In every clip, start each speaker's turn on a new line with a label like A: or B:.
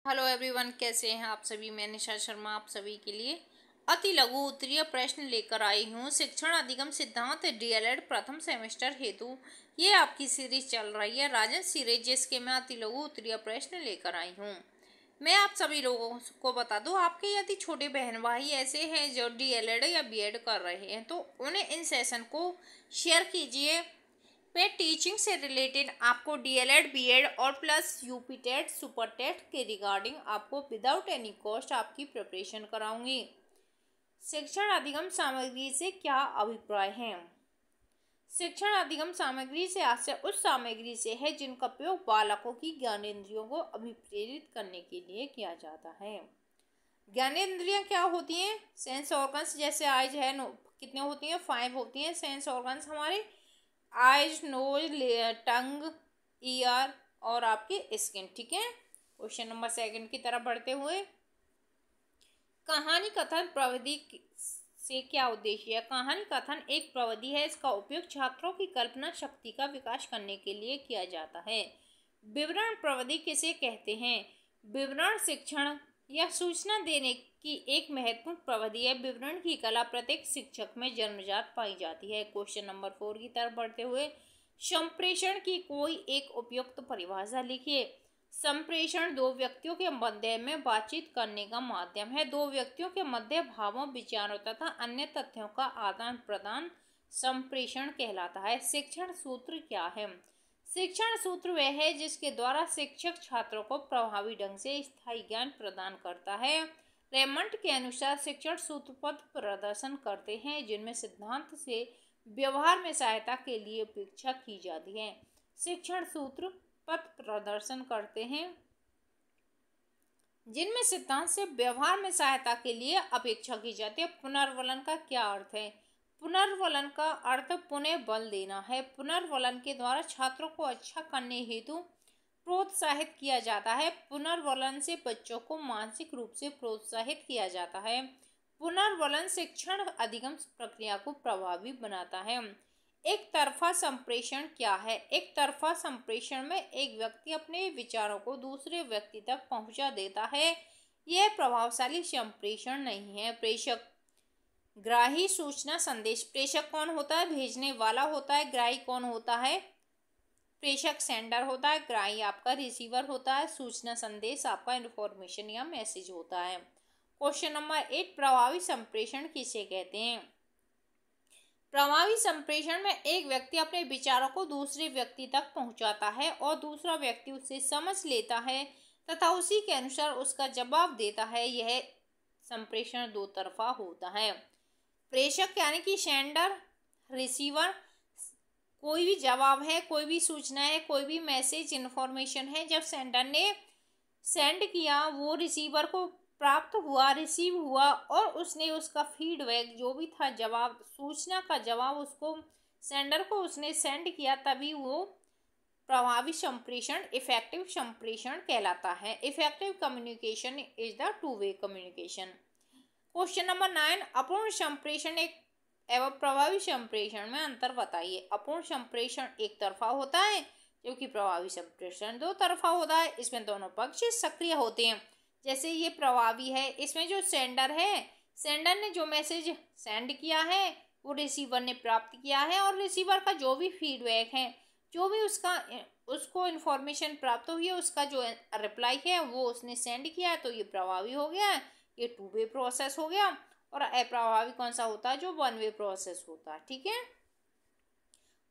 A: Hello everyone, कैसे हैं आप सभी। मैं निशा शर्मा आप सभी के लिए अति लघु उत्तरीय प्रश्न लेकर आई हूँ। शिक्षण अधिगम सिद्धांत डीएलएड प्रथम सेमेस्टर हेतु ये आपकी सीरीज चल रही है राजन सीरीज, जिसके मैं अति लघु उत्तरीय प्रश्न लेकर आई हूँ। मैं आप सभी लोगों को बता दूं, आपके यदि छोटे बहन भाई ऐसे हैं जो डीएलएड या बीएड कर रहे हैं तो उन्हें इन सेशन को शेयर कीजिए। मैं टीचिंग से रिलेटेड आपको डीएलएड बीएड और plus UP TET super TET के रिगार्डिंग आपको विदाउट एनी कॉस्ट आपकी प्रिपरेशन कराऊंगी। शिक्षण अधिगम सामग्री से क्या अभिप्राय है। शिक्षण अधिगम सामग्री से आशय उस सामग्री से है जिनका उपयोग बालकों की ज्ञानेंद्रियों को अभिप्रेरित करने के लिए किया जाता है। ज्ञानेंद्रियां क्या होती हैं? सेंस ऑर्गन्स, जैसे आइज है, कितने होती हैं? 5 होती हैं सेंस ऑर्गन्स हमारे। आइज, नोज, टंग, ईयर और आपकी स्किन। ठीक है। क्वेश्चन नंबर 2 की तरफ बढ़ते हुए, कहानी कथन प्रविधि से क्या उद्देश्य है। कहानी कथन एक प्रविधि है, इसका उपयोग छात्रों की कल्पना शक्ति का विकास करने के लिए किया जाता है। विवरण प्रविधि किसे कहते हैं? विवरण शिक्षण या सूचना देने की एक महत्वपूर्ण प्रविधि है। विवरण की कला प्रत्येक शिक्षक में जन्मजात पाई जाती है। क्वेश्चन नंबर 4 की तरफ बढ़ते हुए, संप्रेषण की कोई एक उपयुक्त परिभाषा लिखिए। संप्रेषण दो व्यक्तियों के मध्य में बातचीत करने का माध्यम है। दो व्यक्तियों के मध्य भावों, विचारों तथा अन्य तथ्यों का आदान प्रदान संप्रेषण कहलाता है। शिक्षण सूत्र क्या है? शिक्षण सूत्र वह है जिसके द्वारा शिक्षक छात्रों को प्रभावी ढंग से स्थायी ज्ञान प्रदान करता है। रेमंड के अनुसार शिक्षण सूत्र पथ प्रदर्शन करते हैं जिनमें सिद्धांत से व्यवहार में सहायता के लिए अपेक्षा की जाती है। शिक्षण सूत्र पथ प्रदर्शन करते हैं जिनमें सिद्धांत से व्यवहार में सहायता के लिए अपेक्षा की जाती है। पुनर्वलन का क्या अर्थ है? पुनर्वलन का अर्थ पुनः बल देना है। पुनर्वलन के द्वारा छात्रों को अच्छा करने हेतु प्रोत्साहित किया जाता है। पुनर्वलन से बच्चों को मानसिक रूप से प्रोत्साहित किया जाता है। पुनर्वलन शिक्षण अधिगम प्रक्रिया को प्रभावी बनाता है। एक तरफा संप्रेषण क्या है? एक तरफा संप्रेषण में एक व्यक्ति अपने विचारों को दूसरे व्यक्ति तक पहुंचा देता है। यह प्रभावशाली संप्रेषण नहीं है। प्रेषक, ग्राही, सूचना, संदेश। प्रेषक कौन होता है? भेजने वाला होता है। ग्राही कौन होता है? प्रेषक सेंडर होता है। ग्राही आपका रिसीवर होता है। सूचना, संदेश आपका इंफॉर्मेशन या मैसेज होता है। क्वेश्चन नंबर 8, प्रभावी संप्रेषण किसे कहते हैं? प्रभावी संप्रेषण में एक व्यक्ति अपने विचारों को दूसरे व्यक्ति तक पहुंचाता है और दूसरा व्यक्ति उसे समझ लेता है तथा उसी के अनुसार उसका जवाब देता है। यह संप्रेषण दो तरफा होता है। प्रेषक यानी कि सेंडर, रिसीवर, कोई भी जवाब है, कोई भी सूचना है, कोई भी मैसेज, इन्फॉर्मेशन है, जब सेंडर ने सेंड किया वो रिसीवर को प्राप्त हुआ, रिसीव हुआ और उसने उसका फीडबैक जो भी था, जवाब, सूचना का जवाब उसको सेंडर को उसने सेंड किया, तभी वो प्रभावी संप्रेषण, इफेक्टिव संप्रेषण कहलाता है। Effective communication is the two way communication. Question number 9, अपूर्ण संप्रेषण एक एवं प्रभावी संप्रेषण में अंतर बताइए। अपूर्ण संप्रेषण एक तरफा होता है जबकि प्रभावी संप्रेषण दो तरफा होता है। इसमें दोनों पक्ष सक्रिय होते हैं। जैसे ये प्रभावी है, इसमें जो सेंडर है, सेंडर ने जो मैसेज सेंड किया है वो रिसीवर ने प्राप्त किया है और रिसीवर का जो भी फीडबैक है, जो भी उसको इन्फॉर्मेशन प्राप्त हुई है, उसका जो रिप्लाई है वो उसने सेंड किया है, तो ये प्रभावी हो गया है, ये टू वे प्रोसेस हो गया। और अप्रभावी कौन सा होता है? जो वन वे प्रोसेस होता है। ठीक है।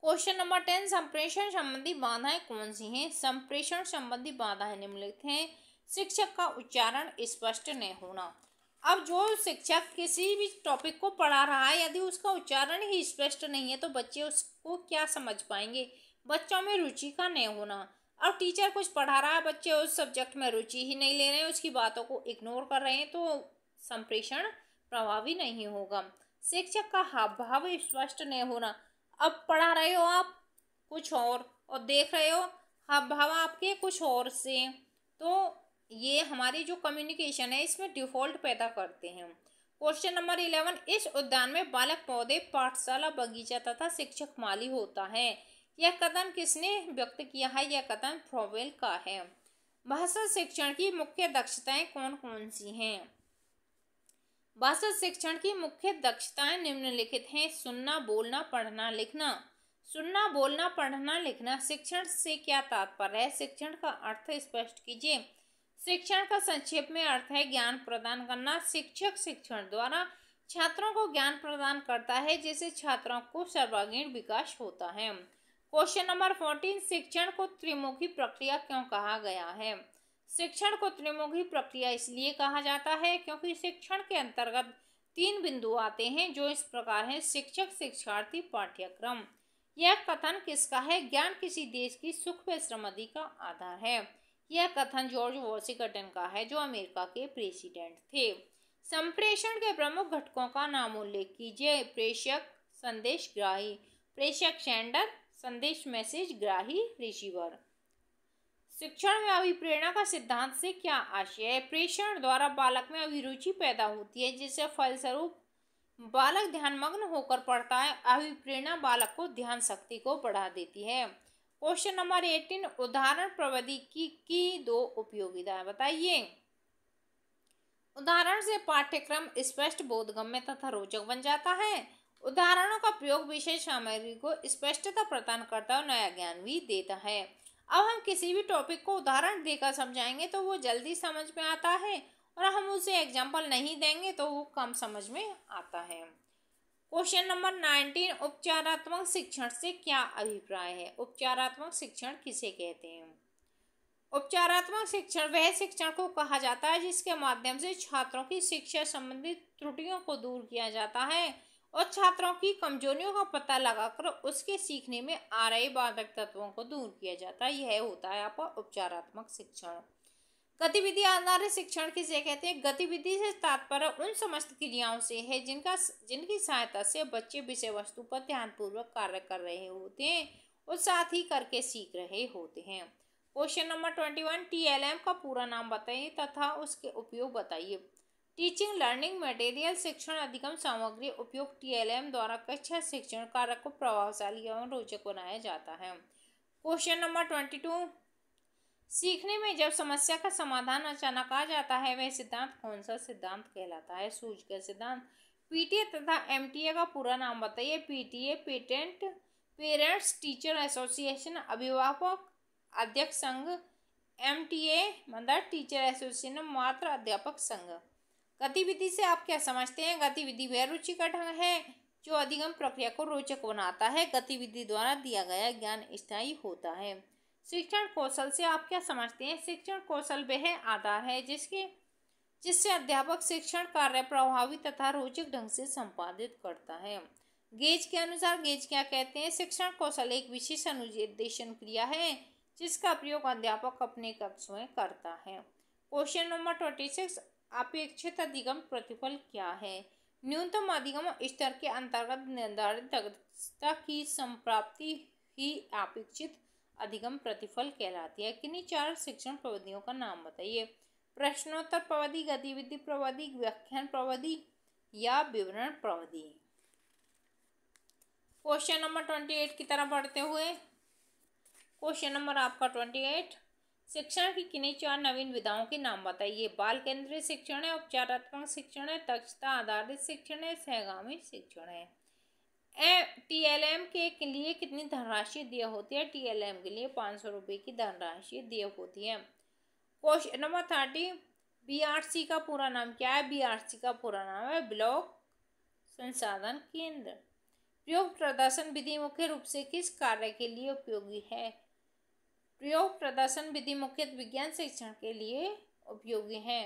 A: क्वेश्चन नंबर 10, संप्रेषण संबंधी बाधाएं कौन सी हैं? संप्रेषण संबंधी बाधाएं निम्नलिखित हैं। शिक्षक का उच्चारण स्पष्ट नहीं होना। अब जो शिक्षक किसी भी टॉपिक को पढ़ा रहा है, यदि उसका उच्चारण ही स्पष्ट नहीं है तो बच्चे उसको क्या समझ पाएंगे? बच्चों में रुचि का नहीं होना। अब टीचर कुछ पढ़ा रहा है, बच्चे उस सब्जेक्ट में रुचि ही नहीं ले रहे हैं, उसकी बातों को इग्नोर कर रहे हैं, तो संप्रेषण प्रभावी नहीं होगा। शिक्षक का हाव भाव स्पष्ट नहीं होना। अब पढ़ा रहे हो आप कुछ और देख रहे हो हाव भाव आपके कुछ और से, तो ये हमारी जो कम्युनिकेशन है इसमें डिफॉल्ट पैदा करते हैं। क्वेश्चन नंबर 11, इस उद्यान में बालक, पौधे, पाठशाला, बगीचा तथा शिक्षक माली होता है। यह कथन किसने व्यक्त किया है? यह कथन फ्रॉवेल का है। भाषा शिक्षण की मुख्य दक्षताएं कौन कौन सी हैं? भाषा शिक्षण की मुख्य दक्षताएं निम्नलिखित हैं। सुनना, बोलना, पढ़ना, लिखना। सुनना, बोलना, पढ़ना, लिखना। शिक्षण से क्या तात्पर्य है? शिक्षण का अर्थ स्पष्ट कीजिए। शिक्षण का संक्षेप में अर्थ है ज्ञान प्रदान करना। शिक्षक शिक्षण द्वारा छात्रों को ज्ञान प्रदान करता है जिससे छात्रों को सर्वांगीण विकास होता है। क्वेश्चन नंबर 14, शिक्षण को त्रिमुखी प्रक्रिया क्यों कहा गया है? शिक्षण को त्रिमुखी प्रक्रिया इसलिए कहा जाता है क्योंकि शिक्षण के अंतर्गत 3 बिंदु आते हैं जो इस प्रकार हैं। शिक्षक, शिक्षार्थी, पाठ्यक्रम। यह कथन किसका है? ज्ञान किसी देश की सुख व समृद्धि का आधार है। यह कथन जॉर्ज वॉशिंगटन का है जो अमेरिका के प्रेसिडेंट थे। संप्रेषण के प्रमुख घटकों का नाम उल्लेख कीजिए। प्रेषक, संदेश ग्राही। प्रेषक सेंडर, संदेश मैसेज ग्राही रिसीवर। शिक्षण में अभिप्रेरणा का सिद्धांत से क्या आशय है? प्रेषण द्वारा बालक में अभिरुचि पैदा होती है जिससे फलस्वरूप बालक ध्यानमग्न होकर पढ़ता है। अभिप्रेरणा बालक को ध्यान शक्ति को बढ़ा देती है। क्वेश्चन नंबर 18, उदाहरण प्रौद्योगिकी की 2 उपयोगिताएं बताइए। उदाहरण से पाठ्यक्रम स्पष्ट, बोधगम्य तथा रोचक बन जाता है। उदाहरणों का प्रयोग विषय सामग्री को स्पष्टता प्रदान करता और नया ज्ञान भी देता है। अब हम किसी भी टॉपिक को उदाहरण देकर समझाएंगे तो वो जल्दी समझ में आता है और हम उसे एग्जाम्पल नहीं देंगे तो वो कम समझ में आता है। क्वेश्चन नंबर 19, उपचारात्मक शिक्षण से क्या अभिप्राय है? उपचारात्मक शिक्षण किसे कहते हैं? उपचारात्मक शिक्षण वह शिक्षण को कहा जाता है जिसके माध्यम से छात्रों की शिक्षा संबंधित त्रुटियों को दूर किया जाता है और छात्रों की कमजोरियों का पता लगाकर उसके सीखने में आ रहे बाधक तत्वों को दूर किया जाता है। यह होता है आपका उपचारात्मक शिक्षण। गतिविधि आधारित शिक्षण किसे कहते हैं? गतिविधि से तात्पर्य उन समस्त क्रियाओं से है जिनकी सहायता से बच्चे विषय वस्तु पर ध्यानपूर्वक कार्य कर रहे होते हैं और साथ ही करके सीख रहे होते हैं। क्वेश्चन नंबर 21, TLM का पूरा नाम बताइए तथा उसके उपयोग बताइए। टीचिंग लर्निंग मटेरियल शिक्षण अधिगम सामग्री उपयोग TLM द्वारा कक्षा शिक्षण कार्य को प्रभावशाली एवं रोचक बनाया जाता है। क्वेश्चन नंबर 22, सीखने में जब समस्या का समाधान अचानक आ जाता है वह सिद्धांत कौन सा सिद्धांत कहलाता है? सूझ का सिद्धांत। PTA तथा MTA का पूरा नाम बताइए। PTA पेरेंट्स टीचर एसोसिएशन अभिभावक अध्यक्ष संघ। MTA मदर टीचर एसोसिएशन मात्र अध्यापक संघ। गतिविधि से आप क्या समझते हैं? गतिविधि वह रुचि का ढंग है जो अधिगम प्रक्रिया को रोचक बनाता है। गतिविधि द्वारा दिया गया ज्ञान स्थायी होता है। शिक्षण कौशल से आप क्या समझते हैं? शिक्षण कौशल वह आधार है जिससे अध्यापक शिक्षण कार्य प्रभावी तथा रोचक ढंग से संपादित करता है। गेज के अनुसार गेज क्या कहते हैं? शिक्षण कौशल एक विशेष अनुदेशन क्रिया है जिसका प्रयोग अध्यापक अपने कक्ष में करता है। क्वेश्चन नंबर 26, अपेक्षित अधिगम प्रतिफल क्या है? न्यूनतम अधिगम स्तर के अंतर्गत निर्धारित दक्षता की संप्राप्ति ही अपेक्षित अधिगम प्रतिफल कहलाती है। किन्हीं 4 शिक्षण प्रविधियों का नाम बताइए। प्रश्नोत्तर प्रविधि, गतिविधि प्रविधि, व्याख्यान प्रविधि या विवरण प्रविधि। क्वेश्चन नंबर 28 की तरफ बढ़ते हुए क्वेश्चन नंबर आपका 28, शिक्षण की किन्हीं 4 नवीन विधाओं के नाम बताइए। बाल केंद्रित शिक्षण है, उपचारात्मक शिक्षण है, दक्षता आधारित शिक्षण है, सहगामी शिक्षण है। TLM के लिए कितनी धनराशि देय होती है? TLM के लिए 500 रुपये की धनराशि देय होती है। क्वेश्चन नंबर 30, BRC का पूरा नाम क्या है? BRC का पूरा नाम है ब्लॉक संसाधन केंद्र। प्रयोग प्रदर्शन विधि मुख्य रूप से किस कार्य के लिए उपयोगी है? प्रयोग प्रदर्शन विधि मुख्यतः विज्ञान शिक्षण के लिए उपयोगी है।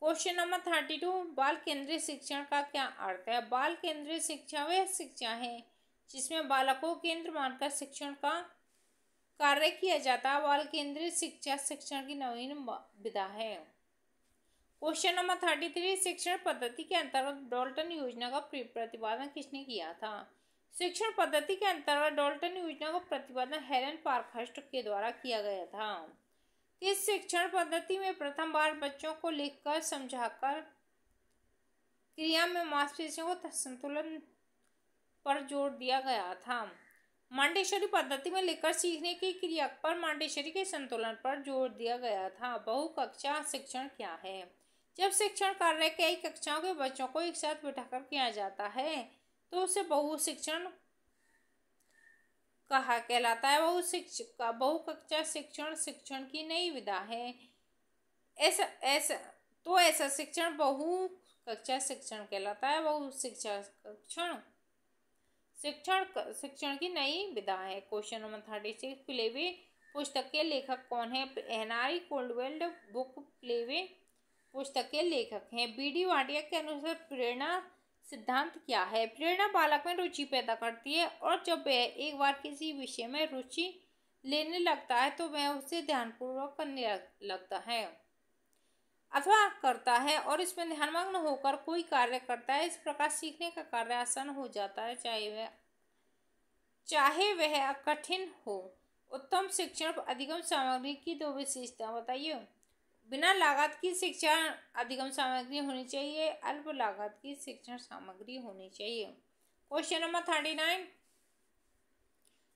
A: क्वेश्चन नंबर 32, बाल केंद्रित शिक्षण का क्या अर्थ है? बाल केंद्रित शिक्षा वह शिक्षा है जिसमें बालकों को केंद्र मानकर शिक्षण का कार्य किया जाता है। बाल केंद्रित शिक्षा शिक्षण की नवीन विधा है। क्वेश्चन नंबर 33, शिक्षण पद्धति के अंतर्गत डाल्टन योजना का प्रतिपादन किसने किया था? शिक्षण पद्धति के अंतर्गत डाल्टन योजना का प्रतिपादन हेलेन पार्कहर्स्ट के द्वारा किया गया था। इस शिक्षण पद्धति में प्रथम बार बच्चों को लिखकर समझाकर क्रिया में मांसपेशियों को संतुलन पर जोर दिया गया था। मॉन्टेसरी पद्धति में लेकर सीखने की क्रिया पर मॉन्टेसरी के संतुलन पर जोर दिया गया था। बहुकक्षा शिक्षण क्या है? जब शिक्षण कार्य कई कक्षाओं के बच्चों को एक साथ बिठाकर किया जाता है तो उसे बहुशिक्षण कहा कहलाता है। बहुकक्षा शिक्षण शिक्षण की नई विधा है। ऐसा ऐसा ऐसा शिक्षण बहुकक्षा शिक्षण कहलाता है। बहुशिक्षा शिक्षण शिक्षण की नई विधा है। क्वेश्चन नंबर 36, प्लेवे पुस्तक के लेखक कौन है? हेनरी कोल्डवेल बुक प्लेवे पुस्तक के लेखक हैं। बीडी वाडिया के अनुसार प्रेरणा सिद्धांत क्या है? प्रेरणा बालक में रुचि पैदा करती है और जब वह एक बार किसी विषय में रुचि लेने लगता है तो वह उसे ध्यानपूर्वक करने लगता है अथवा करता है और इसमें ध्यानमग्न होकर कोई कार्य करता है। इस प्रकार सीखने का कार्य आसान हो जाता है, चाहे वह कठिन हो। उत्तम शिक्षण अधिगम सामग्री की दो विशेषता बताइए। बिना लागत की शिक्षण अधिगम सामग्री होनी चाहिए, अल्प लागत की शिक्षण सामग्री होनी चाहिए। क्वेश्चन नंबर 39,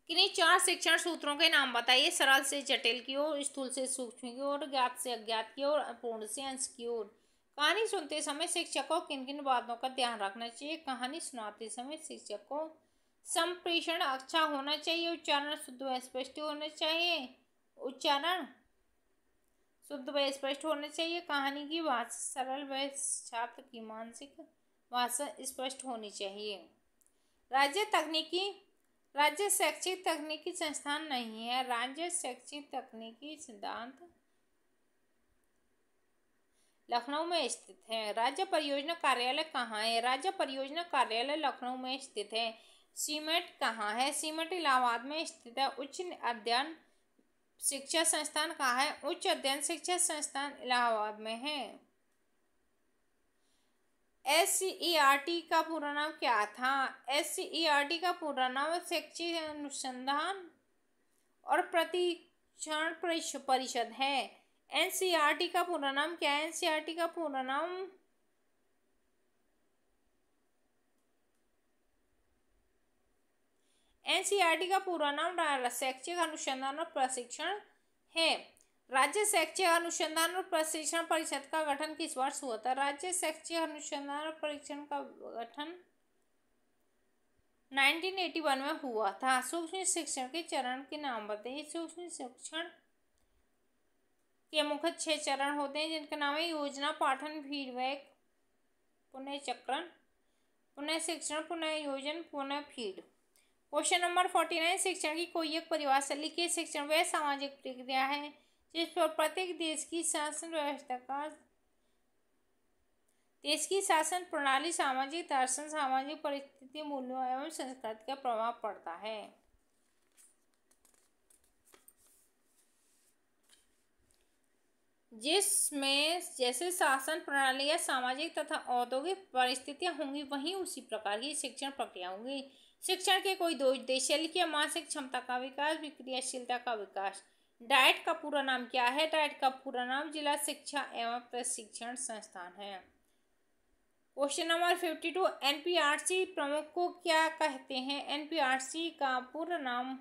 A: किन्हीं 4 शिक्षण सूत्रों के नाम बताइए। सरल से जटिल की ओर, स्थूल से सूक्ष्म की ओर, ज्ञात से अज्ञात की ओर, अपूर्ण से अंश की ओर। कहानी सुनते समय शिक्षक को किन किन बातों का ध्यान रखना चाहिए? कहानी सुनाते समय शिक्षक को संप्रेषण अच्छा होना चाहिए, उच्चारण शुद्ध व स्पष्ट होना चाहिए, कहानी की भाषा सरल व छात्र की मानसिक भाषा स्पष्ट होनी चाहिए। राज्य शैक्षिक तकनीकी संस्थान नहीं है। राज्य शैक्षिक तकनीकी सिद्धांत लखनऊ में स्थित है। राज्य परियोजना कार्यालय कहाँ है? राज्य परियोजना कार्यालय लखनऊ में स्थित है। सीमेट कहाँ है? सीमेट इलाहाबाद में स्थित है। उच्च अध्ययन शिक्षा संस्थान कहाँ है? उच्च अध्ययन शिक्षा संस्थान इलाहाबाद में है। SCERT का पूरा नाम क्या था? SCERT का पूरा नाम शैक्षिक अनुसंधान और प्रशिक्षण परिषद है। NCERT का पूरा नाम क्या है? NCERT का पूरा नाम शैक्षिक अनुसंधान और प्रशिक्षण है। राज्य शैक्षिक अनुसंधान और प्रशिक्षण परिषद का गठन किस वर्ष हुआ था? राज्य शैक्षिक अनुसंधान और प्रशिक्षण का गठन 1981 में हुआ था। सूक्ष्म शिक्षण के चरण के नाम बताइए। सूक्ष्म शिक्षण के मुख्य 6 चरण होते हैं जिनका नाम है योजना, पाठन, फीडबैक, पुनः चक्रण, पुनः शिक्षण, पुनः योजन, पुनः फीड। क्वेश्चन नंबर 49, शिक्षण की कोई एक परिभाषा लिखिए। शिक्षण वह सामाजिक प्रक्रिया है जिस पर प्रत्येक देश की शासन प्रणाली, सामाजिक दर्शन, सामाजिक परिस्थिति, मूल्यों एवं संस्कृति का प्रभाव पड़ता है। जिसमें जैसे शासन प्रणाली या सामाजिक तथा औद्योगिक परिस्थितियां होंगी वहीं उसी प्रकार की शिक्षण प्रक्रिया होगी। शिक्षण के कोई 2 उद्देश्य लिखिए। मानसिक क्षमता का विकास, क्रियाशीलता का विकास। डाइट का पूरा नाम क्या है? डाइट का पूरा नाम जिला शिक्षा एवं प्रशिक्षण संस्थान है। क्वेश्चन नंबर 52, NPRC प्रमुख को क्या कहते हैं? NPRC का पूरा नाम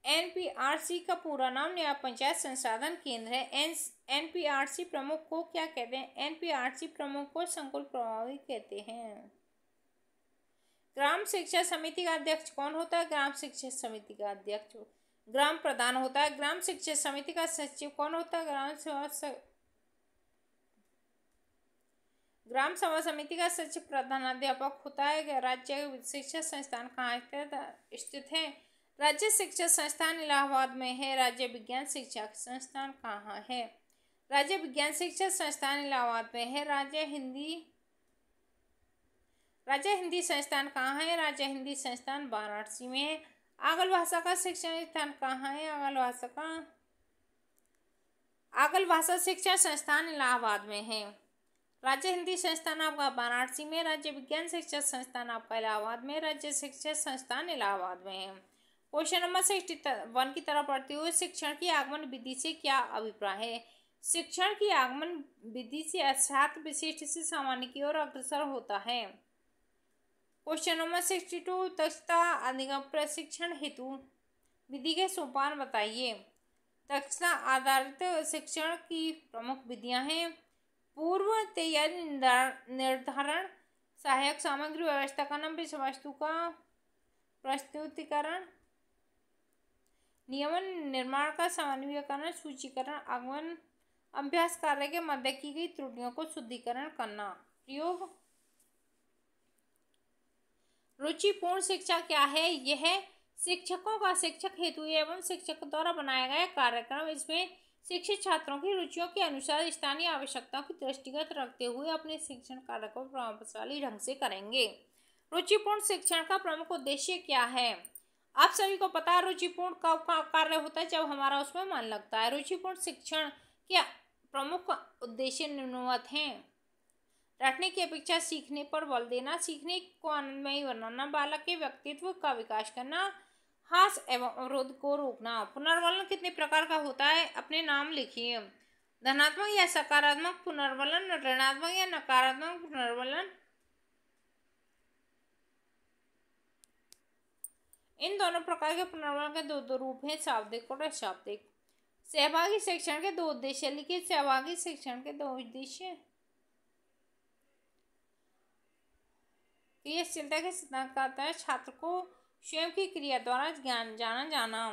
A: NPRC का पूरा नाम न्याय पंचायत संसाधन केंद्र है। NPRC प्रमुख को क्या कहते हैं? NPRC प्रमुख को संकुल प्रभारी कहते हैं। ग्राम शिक्षा समिति का अध्यक्ष कौन होता है? ग्राम शिक्षा समिति का अध्यक्ष ग्राम प्रधान होता है। ग्राम शिक्षा समिति का सचिव कौन होता है? ग्राम सभा समिति का सचिव प्रधानाध्यापक होता है। राज्य शिक्षा संस्थान कहाँ स्थित है? राज्य शिक्षा संस्थान इलाहाबाद में है। राज्य विज्ञान शिक्षा संस्थान कहाँ है? राज्य विज्ञान शिक्षा संस्थान इलाहाबाद में है। राज्य हिंदी संस्थान कहाँ है? राज्य हिंदी संस्थान वाराणसी में है। आंग्ल भाषा का शिक्षण स्थान कहाँ है? आंग्ल भाषा शिक्षा संस्थान इलाहाबाद में है। राज्य हिंदी संस्थान आपका वाराणसी में, राज्य विज्ञान शिक्षा संस्थान आपका इलाहाबाद में, राज्य शिक्षा संस्थान इलाहाबाद में है। क्वेश्चन नंबर 61 की तरफ पढ़ते हुए शिक्षण की आगमन विधि से क्या अभिप्राय है? शिक्षण की आगमन विधि से छात्र विशिष्ट से सामान्य की ओर अग्रसर होता है। क्वेश्चन नंबर 62, दक्षता अधिगम प्रशिक्षण हेतु विधि के सोपान बताइए। दक्षता आधारित शिक्षण की प्रमुख विधियां हैं पूर्व तैयारी निर्धारण, सहायक सामग्री व्यवस्था करना, विषय वस्तु का प्रस्तुतिकरण, नियमन निर्माण का समन्वयकरण, सूचीकरण, आगमन, अभ्यास कार्य के मध्य की गई त्रुटियों को शुद्धिकरण करना। प्रयोग। रुचिपूर्ण शिक्षा क्या है? यह शिक्षकों का शिक्षक हेतु एवं शिक्षक द्वारा बनाया गया कार्यक्रम। इसमें शिक्षित छात्रों की रुचियों के अनुसार स्थानीय आवश्यकताओं की दृष्टिगत रखते हुए अपने शिक्षण कार्य को प्रभावशाली ढंग से करेंगे। रुचिपूर्ण शिक्षण का प्रमुख उद्देश्य क्या है? आप सभी को पता है रुचिपूर्ण कब का कार्य होता है, जब हमारा उसमें मन लगता है। रुचिपूर्ण शिक्षण के प्रमुख उद्देश्य निम्नवत हैं। रटने की अपेक्षा सीखने पर बल देना, सीखने को आनंदमयी बनाना, बालक के व्यक्तित्व का विकास करना, हास एवं अवरोध को रोकना। पुनर्वलन कितने प्रकार का होता है? अपने नाम लिखिए। धनात्मक या सकारात्मक पुनर्वलन, ऋणात्मक या नकारात्मक पुनर्वलन। इन दोनों प्रकार के पुनर्वलन के दो रूप हैं, शाब्दिक और अशाब्दिक। सहभागी शिक्षण के दो उद्देश्य लिखिए। सहभागी शिक्षण के दो उद्देश्य। क्रियाशीलता के सिद्धांत का अर्थ है छात्र को स्वयं की क्रिया द्वारा ज्ञान जाना।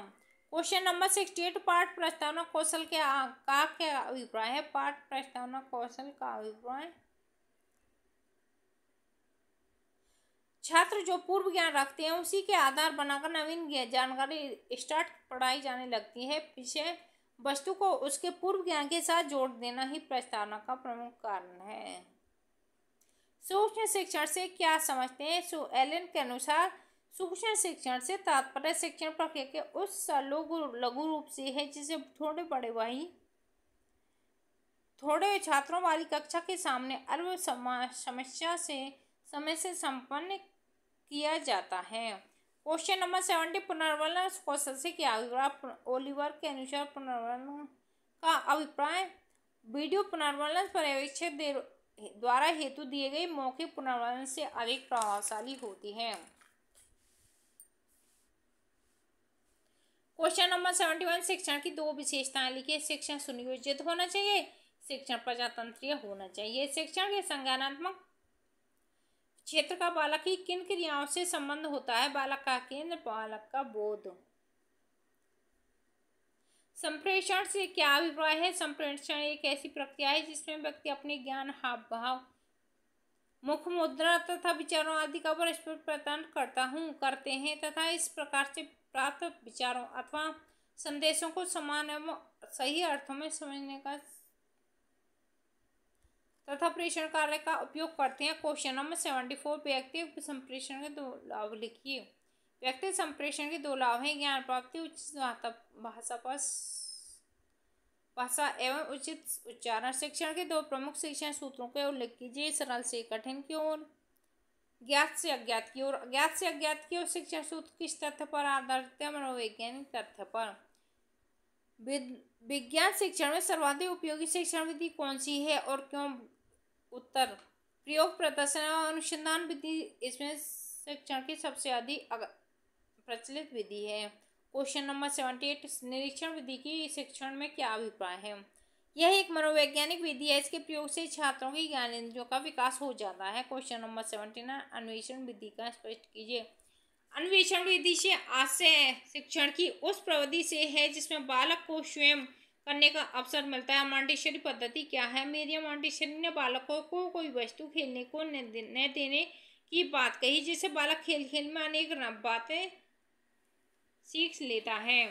A: क्वेश्चन नंबर 68, पाठ प्रस्तावना कौशल का क्या अभिप्राय है? पाठ प्रस्तावना कौशल का अभिप्राय, छात्र जो पूर्व ज्ञान रखते हैं उसी के आधार बनाकर नवीन जानकारी स्टार्ट पढ़ाई जाने लगती है। विषय वस्तु को उसके पूर्व ज्ञान के साथ जोड़ देना ही प्रस्तावना का प्रमुख कारण है। सूक्ष्म शिक्षण से क्या समझते हैं? एलन के अनुसार सूक्ष्म शिक्षण से तात्पर्य शिक्षण प्रक्रिया के उस लघु रूप से है जिसे थोड़े छात्रों वाली कक्षा के सामने अल्प समय से संपन्न किया जाता है। क्वेश्चन नंबर 70, पुनर्वलन कौशल से क्या अभिप्राय? ओलिवर के अनुसार पुनर्वलन का अभिप्राय वीडियो पुनर्वलन पर्यवेक्षक द्वारा हेतु दिए गए मौखिक पुनर्वलन से अधिक प्रभावशाली होती है। क्वेश्चन नंबर 71, शिक्षण की दो विशेषताएं लिखिए। शिक्षण सुनियोजित होना चाहिए, शिक्षण प्रजातंत्रीय होना चाहिए। शिक्षण के संज्ञानात्मक क्षेत्र का बालक की किन क्रियाओं से संबंध होता है? बालक का केंद्र, बालक का बोध। संप्रेषण से क्या अभिप्राय है? संप्रेषण एक ऐसी प्रक्रिया है जिसमें व्यक्ति अपने ज्ञान, हाव भाव, मुख मुद्रा तथा विचारों आदि का परस्पर प्रदान करते हैं तथा इस प्रकार से प्राप्त विचारों अथवा संदेशों को समान एवं सही अर्थों में समझने का तथा प्रेषण कार्य का उपयोग करते हैं। क्वेश्चन नंबर 74, व्यक्ति संप्रेषण के दो लाभ लिखिए। व्यक्ति संप्रेषण के दो लाभ हैं, ज्ञान प्राप्ति, उचित भाषा एवं उचित उच्चारण। शिक्षण के दो प्रमुख शिक्षण सूत्रों का उल्लेख कीजिए। सरल से कठिन की ओर, ज्ञात से अज्ञात की ओर। अज्ञात से अज्ञात की ओर शिक्षण सूत्र किस तथ्य पर आधारित है? मनोवैज्ञानिक तथ्य पर। विज्ञान शिक्षण में सर्वाधिक उपयोगी शिक्षण विधि कौन सी है और क्यों? उत्तर, प्रयोग प्रदर्शन और अनुसंधान विधि इसमें शिक्षण की सबसे अधिक प्रचलित विधि है। क्वेश्चन नंबर 78, निरीक्षण विधि की शिक्षण में क्या अभिप्राय है? यह एक मनोवैज्ञानिक विधि है, इसके प्रयोग से छात्रों की ज्ञानेंद्रियों का विकास हो जाता है। क्वेश्चन नंबर 79, अन्वेषण विधि का स्पष्ट कीजिए। अन्वेषण विधि से आशय शिक्षण की उस प्रविधि से है जिसमें बालक को स्वयं करने का अवसर मिलता है। मॉन्टेसरी पद्धति क्या है? मेरियम मॉन्टेसरी ने बालकों को कोई वस्तु खेलने को न देने की बात कही, जिससे बालक खेल खेल में अनेक बातें सीख लेता है।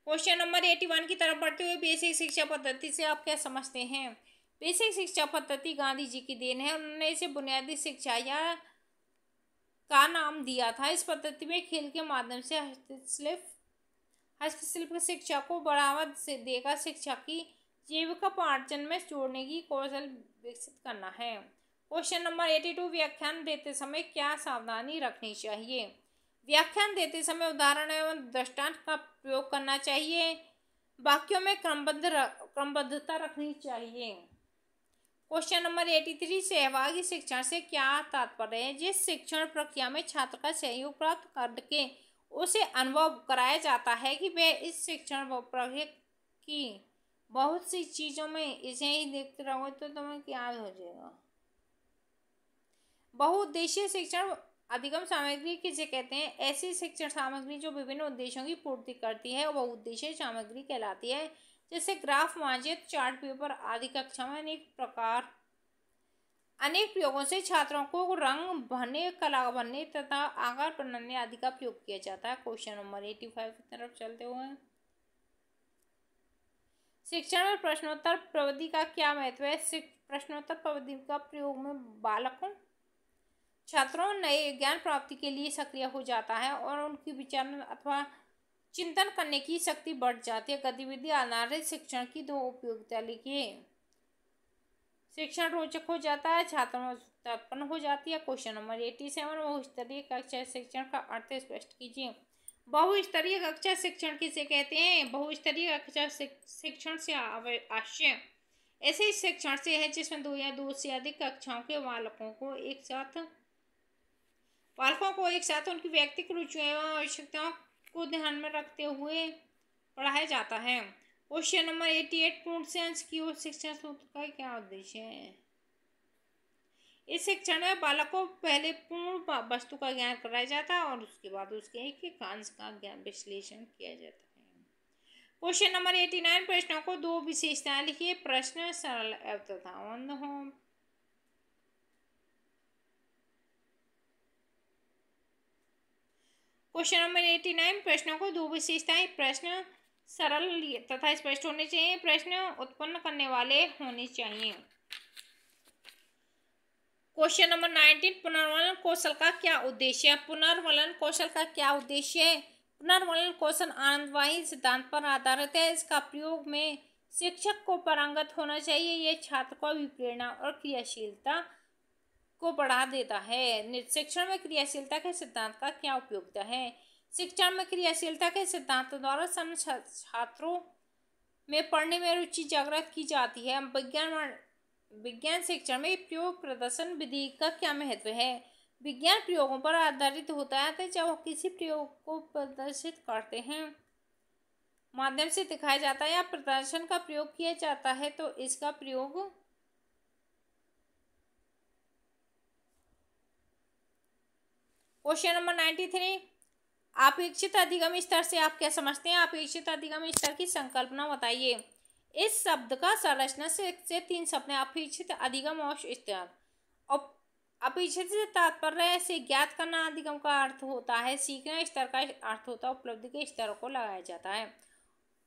A: क्वेश्चन नंबर 81 की तरफ बढ़ते हुए बेसिक शिक्षा पद्धति से आप क्या समझते हैं? बेसिक शिक्षा पद्धति गांधी जी की देन है। उन्होंने इसे बुनियादी शिक्षा या का नाम दिया था। इस पद्धति में खेल के माध्यम से हस्तशिल्प शिक्षा को बढ़ावा देकर शिक्षा की जीविकोपार्जन में जोड़ने की कौशल विकसित करना है। क्वेश्चन नंबर 82, व्याख्यान देते समय क्या सावधानी रखनी चाहिए? व्याख्यान देते समय उदाहरण एवं दृष्टांत का प्रयोग करना चाहिए। वाक्यों में क्रमबद्धता रखनी चाहिए। क्वेश्चन नंबर 83, सहभागी शिक्षण से क्या तात्पर्य है? जिस शिक्षण प्रक्रिया में छात्र का सहयोग प्राप्त करके उसे अनुभव कराया जाता है कि वह इस शिक्षण प्रक्रिया की बहुत सी चीजों में इसे ही देखते रहोगे तो तुम्हें क्या हो जाएगा। बहुउद्देशीय शिक्षण अधिगम सामग्री किसे कहते हैं? ऐसी शिक्षण सामग्री जो विभिन्न उद्देश्यों की पूर्ति करती है वो बहुउद्देशीय सामग्री कहलाती है। जैसे ग्राफ, मानचित्र, चार्ट पेपर आदि। कक्षा में अनेक प्रयोगों से छात्रों को रंग भरने, कला भरने तथा आकार बनाने आदि का प्रयोग किया जाता है। क्वेश्चन नंबर 85 की तरफ चलते हुए, शिक्षण में प्रश्नोत्तर प्रविधि का क्या महत्व है? प्रश्नोत्तर प्रविधि का प्रयोग में बालकों छात्रों नए ज्ञान प्राप्ति के लिए सक्रिय हो जाता है और उनकी विचार अथवा चिंतन करने की शक्ति बढ़ जाती है। गतिविधि आधारित शिक्षण की दो उपयोगिता लिखिए। शिक्षण रोचक हो जाता है, छात्रों में उत्सुकता उत्पन्न हो जाती है। क्वेश्चन नंबर 87, बहुस्तरीय कक्षा शिक्षण का अर्थ स्पष्ट कीजिए। बहुस्तरीय कक्षा शिक्षण किसे कहते हैं? बहुस्तरीय कक्षा शिक्षण से आशय ऐसे शिक्षण से है जिसमें दो या दो से अधिक कक्षाओं के बालकों को एक साथ उनकी व्यक्तिगत रुचियों एवं आवश्यकताओं को ध्यान में रखते हुए पढ़ाया जाता है। क्वेश्चन नंबर 88, पूर्ण से अंश की ओर शिक्षण सूत्र का क्या उद्देश्य है? इस शिक्षण में बालक को पहले पूर्ण वस्तु का ज्ञान कराया जाता है और उसके बाद उसके एक एक अंश का ज्ञान विश्लेषण किया जाता है। क्वेश्चन नंबर 89, प्रश्नों को दो विशेषताएं लिखिए। प्रश्न सरल तथा मंद हो। क्वेश्चन नंबर 89, प्रश्नों को दो विशेषताएं। प्रश्न सरल तथा स्पष्ट होने चाहिए। प्रश्न उत्पन्न करने वाले होने चाहिए। क्वेश्चन नंबर 19, पुनर्वलन कौशल का क्या उद्देश्य है? पुनर्वलन कौशल का क्या उद्देश्य है? पुनर्वलन कौशल आनंदवाही सिद्धांत पर आधारित है। इसका प्रयोग में शिक्षक को पारंगत होना चाहिए। यह छात्र को प्रेरणा और क्रियाशीलता को बढ़ा देता है। शिक्षण में क्रियाशीलता के सिद्धांत का क्या उपयोगिता है? शिक्षण में क्रियाशीलता के सिद्धांत द्वारा छात्रों में पढ़ने में रुचि जागृत की जाती है। विज्ञान शिक्षण में प्रयोग प्रदर्शन विधि का क्या महत्व है? विज्ञान प्रयोगों पर आधारित होता है। तो जब किसी प्रयोग को प्रदर्शित करते हैं माध्यम से दिखाया जाता है या प्रदर्शन का प्रयोग किया जाता है तो इसका प्रयोग क्वेश्चन नंबर 93, अपेक्षित अधिगम स्तर से आप क्या समझते हैं? अपेक्षित अधिगम स्तर की संकल्पना बताइए। इस शब्द का संरचना से 3 शब्द हैं: अपेक्षित, अधिगम और स्तर। अपेक्षित से तात्पर्य से ज्ञात करना, अधिगम का अर्थ होता है सीखना, स्तर का अर्थ होता है उपलब्धि के स्तर को लगाया जाता है।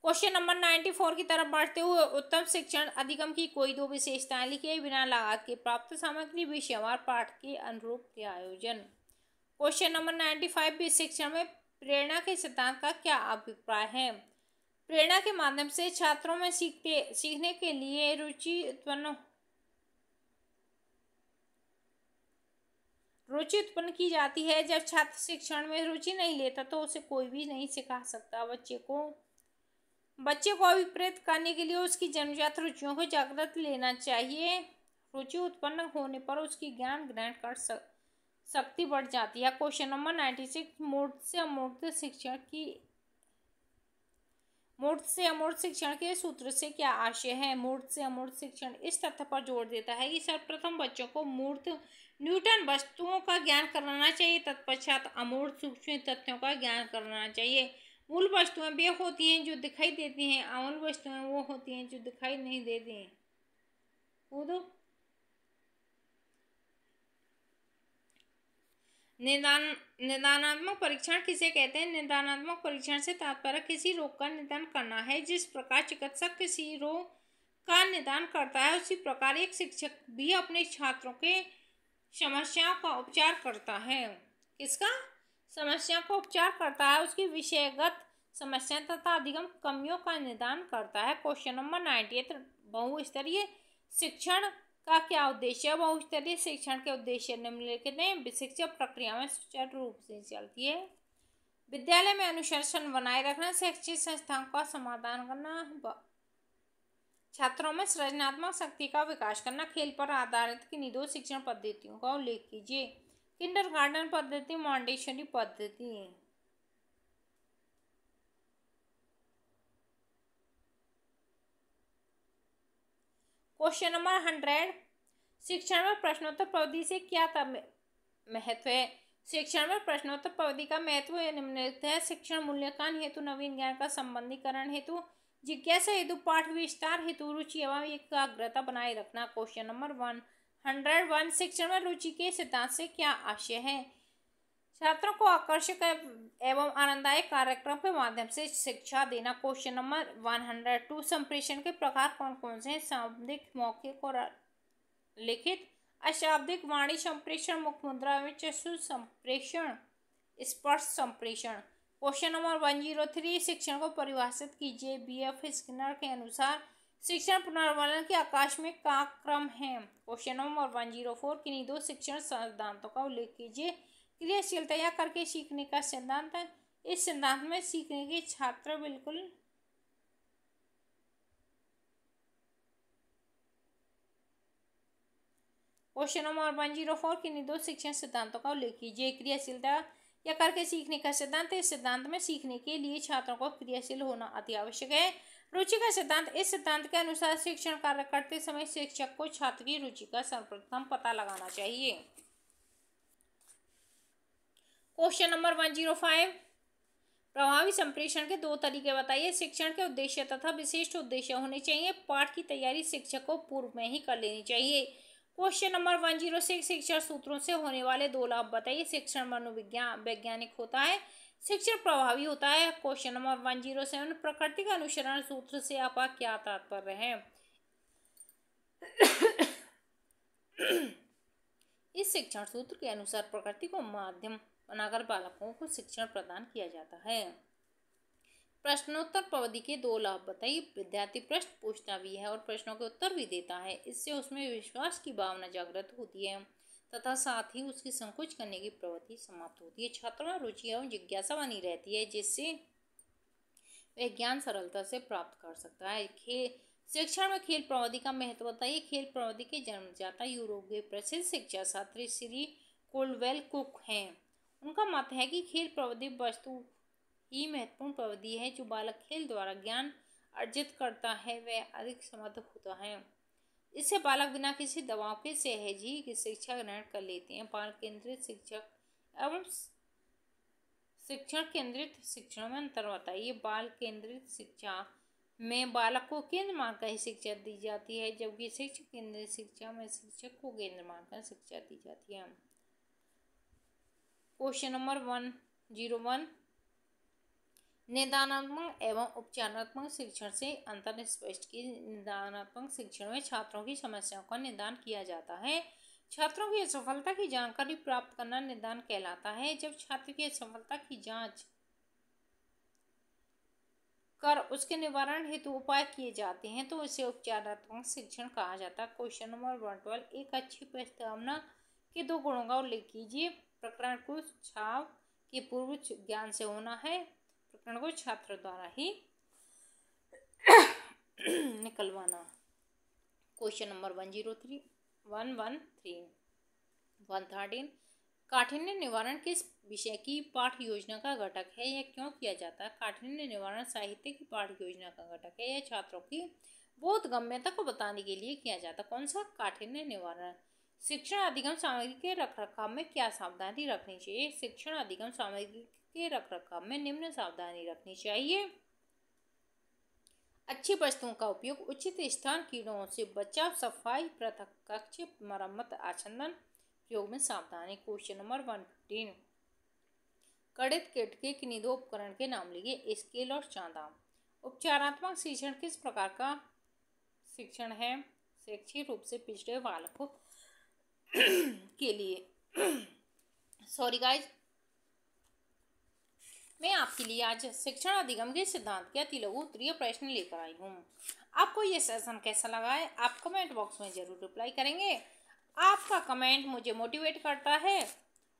A: क्वेश्चन नंबर 94 की तरफ बढ़ते हुए, उत्तम शिक्षण अधिगम की कोई दो विशेषताएं लिखिए। बिना लागत के प्राप्त सामग्री, विषयवार पाठ के अनुरूप के आयोजन। क्वेश्चन नंबर 95, शिक्षण में प्रेरणा के सिद्धांत का क्या अभिप्राय है? प्रेरणा के माध्यम से छात्रों में सीखने के लिए रुचि उत्पन्न की जाती है। जब छात्र शिक्षण में रुचि नहीं लेता तो उसे कोई भी नहीं सिखा सकता। बच्चे को अभिप्रेत करने के लिए उसकी जन्मजात रुचियों को जागृत लेना चाहिए। रुचि उत्पन्न होने पर उसकी ज्ञान ग्रहण कर शक्ति बढ़ जाती है। क्वेश्चन नंबर 96, मूर्त से अमूर्त शिक्षण के सूत्र से क्या आशय है? मूर्त से अमूर्त शिक्षण इस तथ्य पर जोर देता है कि सर्वप्रथम बच्चों को मूर्त न्यूटन वस्तुओं का ज्ञान कराना चाहिए, तत्पश्चात अमूर्त सूक्ष्म तथ्यों का ज्ञान कराना चाहिए। मूल वस्तुएं वे होती हैं जो दिखाई देती हैं, अमूल वस्तुएं वो होती हैं जो दिखाई नहीं देती हैं। निदानात्मक परीक्षण किसे कहते हैं? निदानात्मक परीक्षण से तात्पर्य किसी रोग का निदान करना है। जिस प्रकार चिकित्सक किसी रोग का निदान करता है उसी प्रकार एक शिक्षक भी अपने छात्रों के समस्याओं का उपचार करता है। किसका? समस्या को उपचार करता है, उसकी विषयगत समस्या तथा अधिगम कमियों का निदान करता है। क्वेश्चन नंबर 98, बहुस्तरीय शिक्षण का क्या उद्देश्य है? बहुस्तरीय शिक्षण के उद्देश्य निम्नलिखित हैं। शिक्षा प्रक्रिया में सुचारू रूप से चलती है। विद्यालय में अनुशासन बनाए रखना, शैक्षिक संस्थाओं का समाधान करना, छात्रों में सृजनात्मक शक्ति का विकास करना, खेल पर आधारित किन्हीं दो शिक्षण पद्धतियों का उल्लेख कीजिए। किंडरगार्टन पद्धति, मॉन्टेसरी पद्धति। क्वेश्चन नंबर 100, शिक्षण में प्रश्नोत्तर पद्धति से क्या महत्व है? शिक्षण में प्रश्नोत्तर पद्धति का महत्व निम्नलिखित है। शिक्षण मूल्यांकन हेतु, नवीन ज्ञान का संबंधीकरण हेतु, जिज्ञासा हेतु, पाठ विस्तार हेतु, रुचि एवं एकाग्रता बनाए रखना। क्वेश्चन नंबर 101, शिक्षण में रुचि के सिद्धांत से क्या आशय है? छात्रों को आकर्षक एवं आनंददायक कार्यक्रम के माध्यम से शिक्षा देना। क्वेश्चन नंबर 102, संप्रेषण के प्रकार कौन कौन से हैं? शाब्दिक, मौखिक और लिखित। अशाब्दिक वाणी संप्रेषण, मुख्य मुद्रा एवं चक्षु संप्रेषण, स्पर्श संप्रेषण। क्वेश्चन नंबर 103, शिक्षण को परिभाषित कीजिए। B.F. स्किनर के अनुसार शिक्षण पुनर्वलन के आकस्मिक का क्रम है। क्वेश्चन नंबर 104, किन्हीं दो शिक्षण सिद्धांतों का उल्लेख कीजिए। क्रियाशीलता या करके सीखने का सिद्धांत है। इस सिद्धांत में सीखने के छात्र बिल्कुल क्वेश्चन नंबर 104, किन्हीं दो शिक्षण सिद्धांतों का उल्लेख कीजिए। क्रियाशीलता या करके सीखने का सिद्धांत, इस सिद्धांत में सीखने के लिए छात्रों को क्रियाशील होना अति आवश्यक है। रुचि का सिद्धांत, इस सिद्धांत के अनुसार शिक्षण कार्य करते समय शिक्षक को छात्र की रुचि का सर्वप्रथम पता लगाना चाहिए। क्वेश्चन नंबर 105, प्रभावी संप्रेषण के दो तरीके बताइए। शिक्षण के उद्देश्य तथा विशिष्ट उद्देश्य होने चाहिए। पाठ की तैयारी शिक्षक को पूर्व में ही कर लेनी चाहिए। क्वेश्चन नंबर 106, शिक्षण सूत्रों से होने वाले दो लाभ बताइए। शिक्षण मनोविज्ञान वैज्ञानिक होता है, शिक्षण प्रभावी होता है। क्वेश्चन नंबर 107, प्रकृति का अनुसरण सूत्र से आपका क्या तात्पर्य है? इस शिक्षण सूत्र के अनुसार प्रकृति को माध्यम बनाकर बालकों को शिक्षण प्रदान किया जाता है। प्रश्नोत्तर पद्धति के दो लाभ बताइए। विद्यार्थी प्रश्न पूछता भी है और प्रश्नों के उत्तर भी देता है। इससे उसमें विश्वास की भावना जागृत होती है तथा साथ ही उसकी संकोच करने की प्रवृत्ति समाप्त होती है। छात्रों में रुचि एवं जिज्ञासा बनी रहती है, जिससे वह ज्ञान सरलता से प्राप्त कर सकता है। शिक्षण में खेल प्रविधि का महत्व बताइए। खेल प्रविधि के जन्मदाता यूरोप के प्रसिद्ध शिक्षा शास्त्री श्री कोल्डवेल कुक हैं। उनका मत है कि खेल प्रविधि वस्तु ही महत्वपूर्ण प्रविधि है। जो बालक खेल द्वारा ज्ञान अर्जित करता है वह अधिक समर्थ होता है। इससे बालक बिना किसी दबाव के सहज ही शिक्षा ग्रहण कर लेते हैं। बाल केंद्रित शिक्षक एवं शिक्षण केंद्रित शिक्षण में अंतर बताइए। बाल केंद्रित शिक्षा में बालक को केंद्र मानकर ही शिक्षा दी जाती है, जबकि शिक्षक केंद्रित शिक्षा में शिक्षक को केंद्र मानकर शिक्षा दी जाती है। क्वेश्चन नंबर 101, निदानात्मक एवं उपचारात्मक शिक्षण से अंतर स्पष्ट की। निदानात्मक शिक्षण में छात्रों की समस्याओं का निदान किया जाता है। छात्रों की असफलता की जानकारी प्राप्त करना निदान कहलाता है। जब छात्र की असफलता की जांच कर उसके निवारण हेतु उपाय किए जाते हैं तो इसे उपचारात्मक शिक्षण कहा जाता है। क्वेश्चन नंबर 112, एक अच्छी प्रस्तावना के दो गुणों का उल्लेख कीजिए। प्रकरण को छाव के पूर्व ज्ञान से होना है। प्रकरण को छात्र द्वारा ही निकलवाना। क्वेश्चन नंबर 113, 113, काठिन्य निवारण किस विषय की पाठ योजना का घटक है? यह क्यों किया जाता है? काठिन्य निवारण साहित्य की पाठ योजना का घटक है। यह छात्रों की बोधगम्यता को बताने के लिए किया जाता है। कौन सा? काठिन्य निवारण। शिक्षण अधिगम सामग्री के रखरखाव में क्या सावधानी रखनी चाहिए? शिक्षण अधिगम सामग्री के रखरखाव में निम्न सावधानी रखनी चाहिए। अच्छी वस्तुओं का उपयोग, उचित स्थान, कीड़ों से बचाव, सफाई, पृथक कक्ष, मरम्मत, आच्छादन, प्रयोग में सावधानी। क्वेश्चन नंबर 115, गणित किट के किन्हीं दो उपकरण के नाम लिखिए। स्केल और चांदा। उपचारात्मक शिक्षण किस प्रकार का शिक्षण है? शैक्षिक रूप से पिछड़े बालकों के लिए सॉरी गाइज, मैं आपके लिए आज शिक्षण अधिगम के सिद्धांत के अति लघु उत्तरीय प्रश्न लेकर आई हूँ। आपको ये सेशन कैसा लगा है आप कमेंट बॉक्स में जरूर रिप्लाई करेंगे। आपका कमेंट मुझे मोटिवेट करता है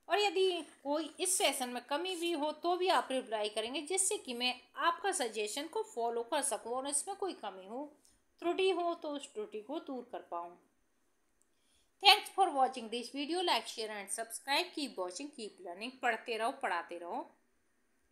A: और यदि कोई इस सेशन में कमी भी हो तो भी आप रिप्लाई करेंगे, जिससे कि मैं आपका सजेशन को फॉलो कर सकूं और इसमें कोई कमी हो, त्रुटि हो तो उस त्रुटि को दूर कर पाऊँ। Thanks for watching this video. Like share and subscribe. Keep watching, keep learning. पढ़ते रहो, पढ़ाते रहो।